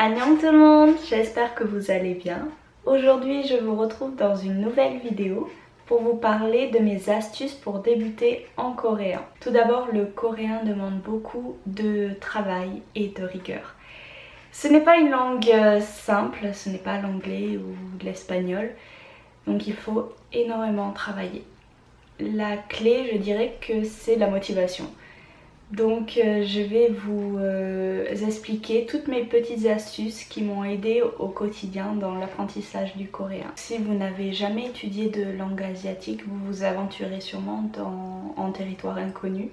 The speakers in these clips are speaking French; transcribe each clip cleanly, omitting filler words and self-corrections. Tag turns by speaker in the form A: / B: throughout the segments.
A: Annyeong tout le monde, j'espère que vous allez bien. Aujourd'hui je vous retrouve dans une nouvelle vidéo pour vous parler de mes astuces pour débuter en coréen. Tout d'abord, le coréen demande beaucoup de travail et de rigueur. Ce n'est pas une langue simple, ce n'est pas l'anglais ou l'espagnol, donc il faut énormément travailler. La clé, je dirais que c'est la motivation. Donc je vais vous expliquer toutes mes petites astuces qui m'ont aidé au quotidien dans l'apprentissage du coréen. Si vous n'avez jamais étudié de langue asiatique, vous vous aventurez sûrement en territoire inconnu.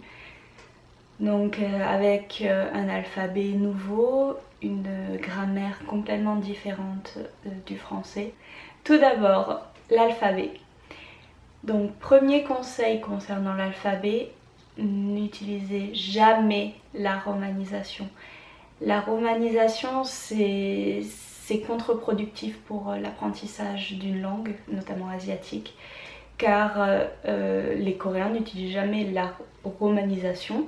A: Donc avec un alphabet nouveau, une grammaire complètement différente du français. Tout d'abord, l'alphabet. Donc premier conseil concernant l'alphabet, n'utilisez jamais la romanisation. La romanisation, c'est contre-productif pour l'apprentissage d'une langue, notamment asiatique, car les Coréens n'utilisent jamais la romanisation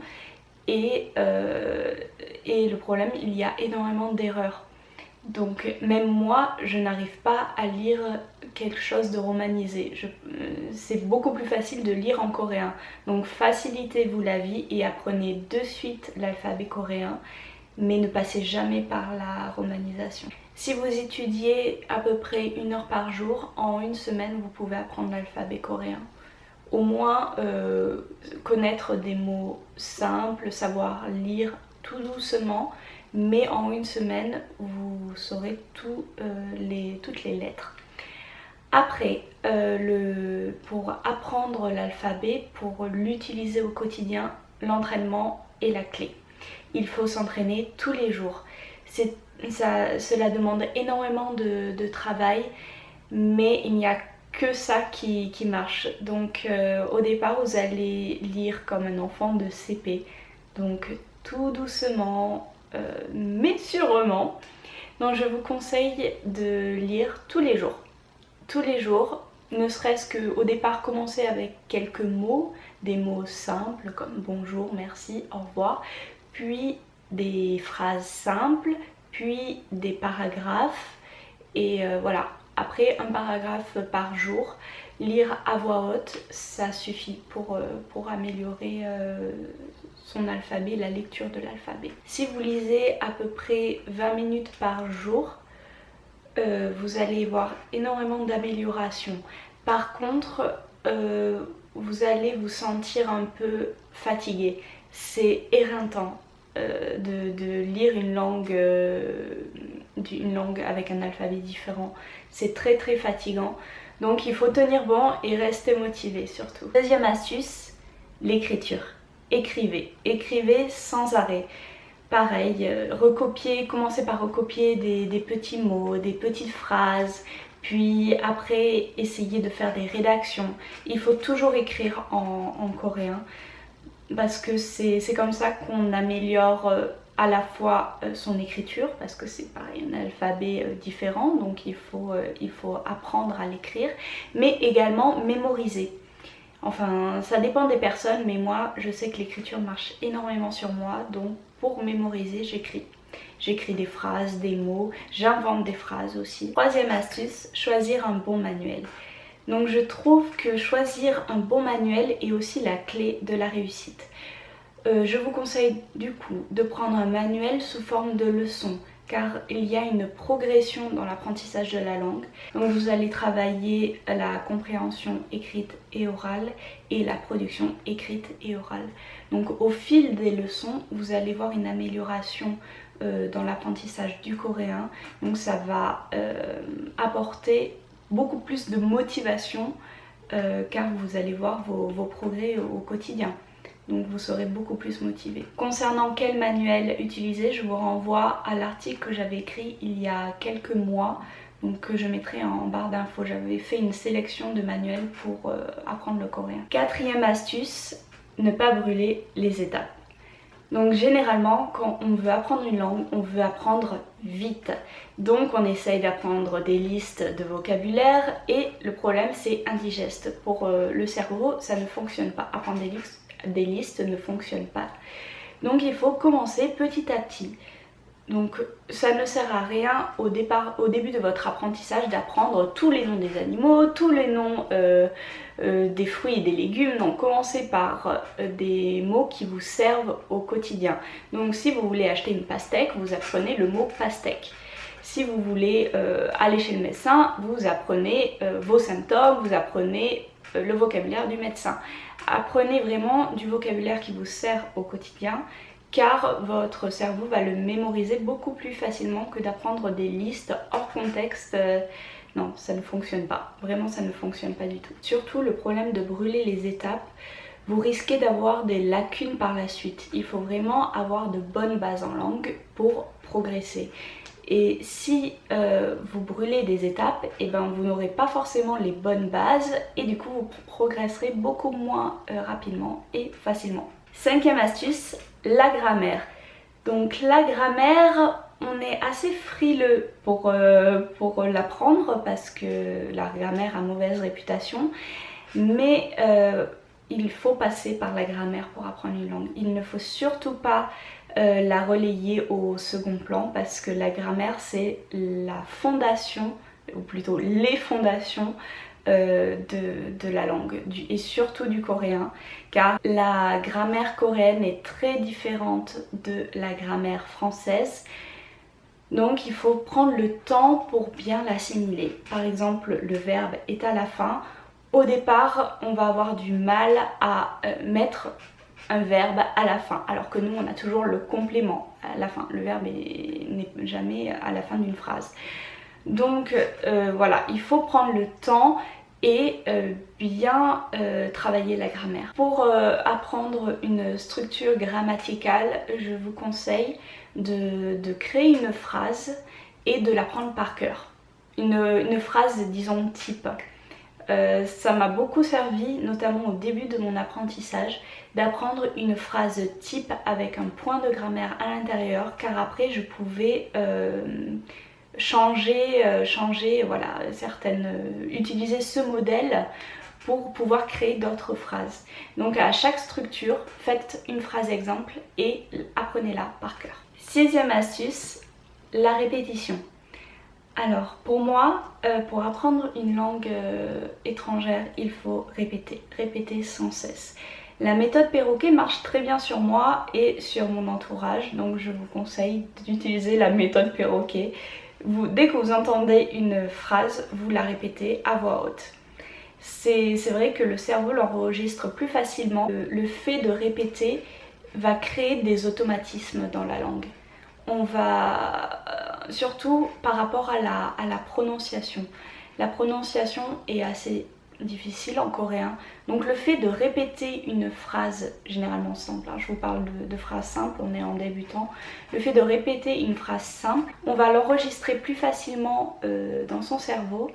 A: et le problème, il y a énormément d'erreurs. Donc même moi, je n'arrive pas à lire quelque chose de romanisé. C'est beaucoup plus facile de lire en coréen. Donc facilitez-vous la vie et apprenez de suite l'alphabet coréen, mais ne passez jamais par la romanisation. Si vous étudiez à peu près 1 heure par jour, en 1 semaine, vous pouvez apprendre l'alphabet coréen. Au moins connaître des mots simples, savoir lire tout doucement, mais en 1 semaine vous saurez toutes les lettres. Après, pour apprendre l'alphabet, pour l'utiliser au quotidien, l'entraînement est la clé. Il faut s'entraîner tous les jours. Cela demande énormément de travail, mais il n'y a que ça qui marche. Donc au départ, vous allez lire comme un enfant de CP. Donc tout doucement, mais sûrement. Donc je vous conseille de lire tous les jours. Tous les jours, ne serait-ce qu'au départ commencer avec quelques mots, des mots simples comme bonjour, merci, au revoir, puis des phrases simples, puis des paragraphes et voilà. Après un paragraphe par jour, lire à voix haute, ça suffit pour améliorer son alphabet, la lecture de l'alphabet. Si vous lisez à peu près 20 minutes par jour, vous allez voir énormément d'amélioration. Par contre, vous allez vous sentir un peu fatigué. C'est éreintant de lire une langue avec un alphabet différent. C'est très fatigant. Donc il faut tenir bon et rester motivé surtout. Deuxième astuce, l'écriture. Écrivez sans arrêt. Pareil, commencez par recopier des petits mots, des petites phrases, puis après essayez de faire des rédactions. Il faut toujours écrire en coréen parce que c'est comme ça qu'on améliore à la fois son écriture, parce que c'est pareil, un alphabet différent, donc il faut apprendre à l'écrire, mais également mémoriser. Enfin, ça dépend des personnes, mais moi, je sais que l'écriture marche énormément sur moi, donc pour mémoriser, j'écris. J'écris des phrases, des mots, j'invente des phrases aussi. Troisième astuce, choisir un bon manuel. Donc je trouve que choisir un bon manuel est aussi la clé de la réussite. Je vous conseille du coup de prendre un manuel sous forme de leçon, car il y a une progression dans l'apprentissage de la langue. Donc vous allez travailler la compréhension écrite et orale et la production écrite et orale. Donc au fil des leçons, vous allez voir une amélioration dans l'apprentissage du coréen. Donc ça va apporter beaucoup plus de motivation car vous allez voir vos progrès au quotidien. Donc vous serez beaucoup plus motivé. Concernant quel manuel utiliser, je vous renvoie à l'article que j'avais écrit il y a quelques mois, donc que je mettrai en barre d'infos. J'avais fait une sélection de manuels pour apprendre le coréen. Quatrième astuce, ne pas brûler les étapes. Donc généralement, quand on veut apprendre une langue, on veut apprendre vite. Donc on essaye d'apprendre des listes de vocabulaire et le problème c'est indigeste. Pour le cerveau, ça ne fonctionne pas. Apprendre des listes ne fonctionne pas. Donc il faut commencer petit à petit. Donc ça ne sert à rien au début de votre apprentissage d'apprendre tous les noms des animaux, tous les noms des fruits et des légumes. Donc commencez par des mots qui vous servent au quotidien. Donc si vous voulez acheter une pastèque, vous apprenez le mot pastèque. Si vous voulez aller chez le médecin, vous apprenez vos symptômes, vous apprenez le vocabulaire du médecin. Apprenez vraiment du vocabulaire qui vous sert au quotidien, car votre cerveau va le mémoriser beaucoup plus facilement que d'apprendre des listes hors contexte. Non, ça ne fonctionne pas. Vraiment, ça ne fonctionne pas du tout. Surtout le problème de brûler les étapes, vous risquez d'avoir des lacunes par la suite. Il faut vraiment avoir de bonnes bases en langue pour progresser. Et si vous brûlez des étapes, et ben vous n'aurez pas forcément les bonnes bases et du coup vous progresserez beaucoup moins rapidement et facilement. 5e astuce, la grammaire. Donc la grammaire, on est assez frileux pour l'apprendre parce que la grammaire a mauvaise réputation, mais il faut passer par la grammaire pour apprendre une langue. Il ne faut surtout pas la relayer au second plan parce que la grammaire c'est la fondation, ou plutôt les fondations de la langue et surtout du coréen, car la grammaire coréenne est très différente de la grammaire française, donc il faut prendre le temps pour bien l'assimiler. Par exemple, le verbe est à la fin. Au départ, on va avoir du mal à mettre un verbe à la fin, alors que nous on a toujours le complément à la fin. Le verbe n'est jamais à la fin d'une phrase. Donc voilà, il faut prendre le temps et bien travailler la grammaire. Pour apprendre une structure grammaticale, je vous conseille de créer une phrase et de l'apprendre par cœur. Une phrase, disons, type. Ça m'a beaucoup servi, notamment au début de mon apprentissage, d'apprendre une phrase type avec un point de grammaire à l'intérieur, car après je pouvais changer, voilà, utiliser ce modèle pour pouvoir créer d'autres phrases. Donc à chaque structure, faites une phrase exemple et apprenez-la par cœur. 6e astuce, la répétition. Alors pour moi, pour apprendre une langue étrangère, il faut répéter sans cesse. La méthode perroquet marche très bien sur moi et sur mon entourage, donc je vous conseille d'utiliser la méthode perroquet. Dès que vous entendez une phrase, vous la répétez à voix haute. C'est vrai que le cerveau l'enregistre plus facilement. Le fait de répéter va créer des automatismes dans la langue. On va surtout par rapport à la prononciation. La prononciation est assez difficile en coréen, donc le fait de répéter une phrase généralement simple, je vous parle de phrases simples, on est en débutant, le fait de répéter une phrase simple, on va l'enregistrer plus facilement dans son cerveau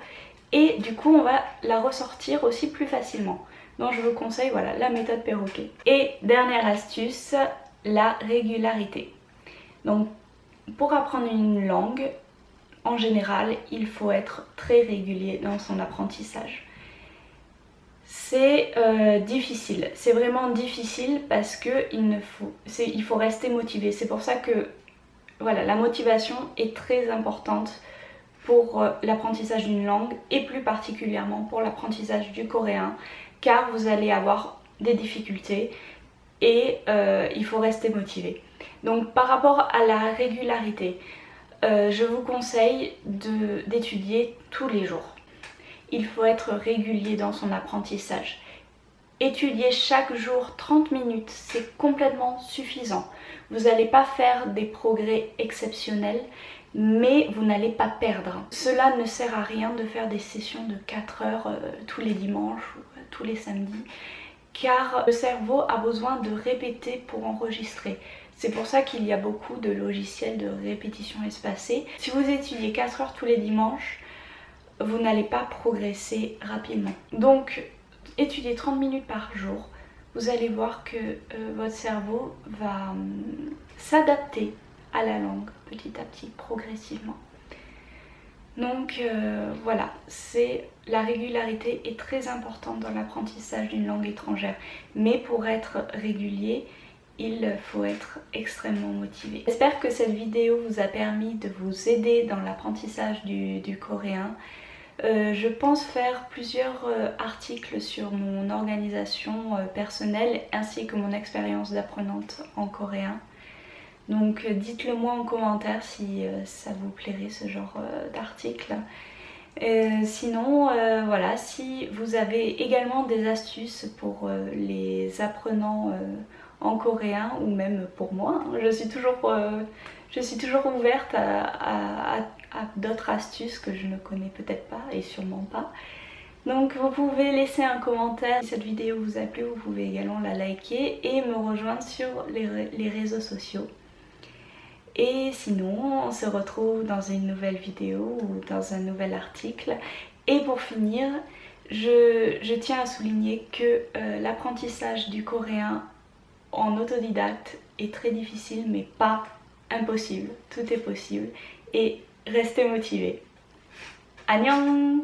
A: et du coup on va la ressortir aussi plus facilement. Donc je vous conseille, voilà, la méthode perroquet. Et dernière astuce, la régularité. Donc pour apprendre une langue, en général, il faut être très régulier dans son apprentissage. C'est difficile, c'est vraiment difficile parce que il faut rester motivé. C'est pour ça que voilà, la motivation est très importante pour l'apprentissage d'une langue et plus particulièrement pour l'apprentissage du coréen, car vous allez avoir des difficultés et il faut rester motivé. Donc par rapport à la régularité, je vous conseille d'étudier tous les jours. Il faut être régulier dans son apprentissage. Étudier chaque jour 30 minutes, c'est complètement suffisant. Vous n'allez pas faire des progrès exceptionnels, mais vous n'allez pas perdre. Cela ne sert à rien de faire des sessions de 4 heures tous les dimanches ou tous les samedis, car le cerveau a besoin de répéter pour enregistrer. C'est pour ça qu'il y a beaucoup de logiciels de répétition espacée. Si vous étudiez 4 heures tous les dimanches, vous n'allez pas progresser rapidement. Donc, étudiez 30 minutes par jour. Vous allez voir que votre cerveau va s'adapter à la langue petit à petit, progressivement. Donc voilà, la régularité est très importante dans l'apprentissage d'une langue étrangère. Mais pour être régulier, il faut être extrêmement motivé. J'espère que cette vidéo vous a permis de vous aider dans l'apprentissage du coréen. Je pense faire plusieurs articles sur mon organisation personnelle ainsi que mon expérience d'apprenante en coréen. Donc dites-le moi en commentaire si ça vous plairait ce genre d'article. Sinon, voilà, si vous avez également des astuces pour les apprenants en coréen ou même pour moi, hein, je suis toujours ouverte à d'autres astuces que je ne connais peut-être pas et sûrement pas. Donc vous pouvez laisser un commentaire si cette vidéo vous a plu, vous pouvez également la liker et me rejoindre sur les réseaux sociaux. Et sinon, on se retrouve dans une nouvelle vidéo ou dans un nouvel article. Et pour finir, je tiens à souligner que l'apprentissage du coréen en autodidacte est très difficile mais pas impossible. Tout est possible et restez motivés. Annyeong!